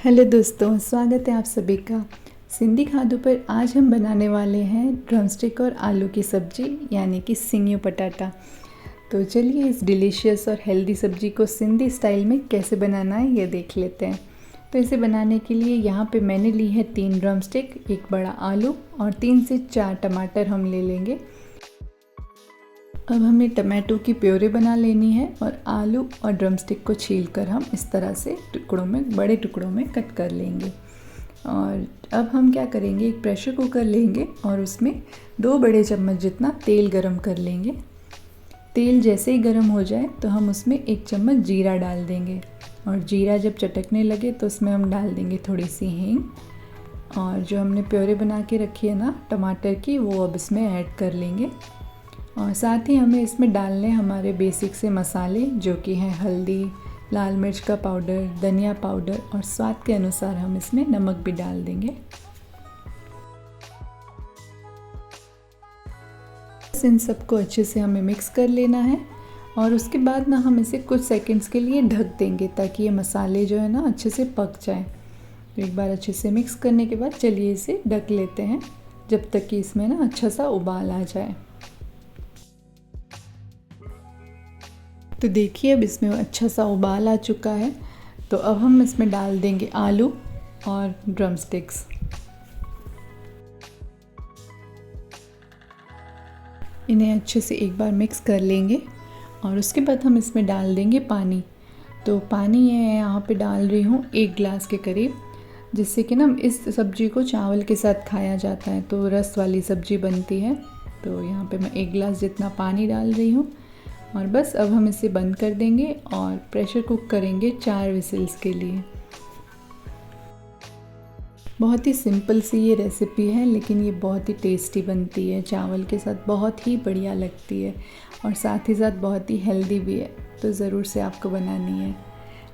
Hello दोस्तों, स्वागत है आप सभी का सिंधी खादों पर। आज हम बनाने वाले हैं ड्रमस्टिक और आलू की सब्ज़ी यानी कि सिंगियो पटाटा। तो चलिए इस डिलीशियस और हेल्दी सब्ज़ी को सिंधी स्टाइल में कैसे बनाना है ये देख लेते हैं। तो इसे बनाने के लिए यहाँ पे मैंने ली है 3 ड्रमस्टिक, एक बड़ा आलू और 3 से 4 टमाटर हम ले लेंगे। अब हमें टमाटो की प्योरे बना लेनी है और आलू और ड्रमस्टिक को छीलकर हम इस तरह से बड़े टुकड़ों में कट कर लेंगे। और अब हम क्या करेंगे, एक प्रेशर कुकर लेंगे और उसमें 2 बड़े चम्मच जितना तेल गरम कर लेंगे। तेल जैसे ही गरम हो जाए तो हम उसमें 1 चम्मच जीरा डाल देंगे और जीरा जब चटकने लगे तो उसमें हम डाल देंगे थोड़ी सी हींग। और जो हमने प्योरे बना के रखी है ना टमाटर की, वो अब इसमें ऐड कर लेंगे। और साथ ही हमें इसमें डालने हमारे बेसिक से मसाले, जो कि हैं हल्दी, लाल मिर्च का पाउडर, धनिया पाउडर और स्वाद के अनुसार हम इसमें नमक भी डाल देंगे। इन सबको अच्छे से हमें मिक्स कर लेना है और उसके बाद ना हम इसे कुछ सेकंड्स के लिए ढक देंगे ताकि ये मसाले जो है ना अच्छे से पक जाए। तो एक बार अच्छे से मिक्स करने के बाद चलिए इसे ढक लेते हैं जब तक कि इसमें ना अच्छा सा उबाल आ जाए। तो देखिए अब इसमें अच्छा सा उबाल आ चुका है। तो अब हम इसमें डाल देंगे आलू और ड्रमस्टिक्स। इन्हें अच्छे से एक बार मिक्स कर लेंगे और उसके बाद हम इसमें डाल देंगे पानी। तो पानी है यहाँ पे डाल रही हूँ 1 गिलास के करीब, जिससे कि ना इस सब्ज़ी को चावल के साथ खाया जाता है तो रस वाली सब्ज़ी बनती है। तो यहाँ पे मैं 1 गिलास जितना पानी डाल रही हूँ और बस अब हम इसे बंद कर देंगे और प्रेशर कुक करेंगे 4 विसिल्स के लिए। बहुत ही सिंपल सी ये रेसिपी है, लेकिन ये बहुत ही टेस्टी बनती है, चावल के साथ बहुत ही बढ़िया लगती है और साथ ही साथ बहुत ही हेल्दी भी है। तो ज़रूर से आपको बनानी है।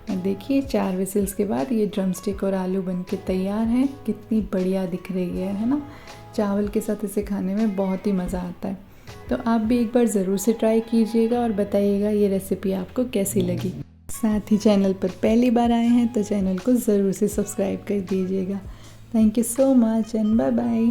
और देखिए 4 विसिल्स के बाद ये ड्रमस्टिक और आलू बनके तैयार हैं। कितनी बढ़िया दिख रही है ना। चावल के साथ इसे खाने में बहुत ही मज़ा आता है। तो आप भी एक बार ज़रूर से ट्राई कीजिएगा और बताइएगा ये रेसिपी आपको कैसी लगी। साथ ही चैनल पर पहली बार आए हैं तो चैनल को ज़रूर से सब्सक्राइब कर दीजिएगा। Thank you so much and bye bye.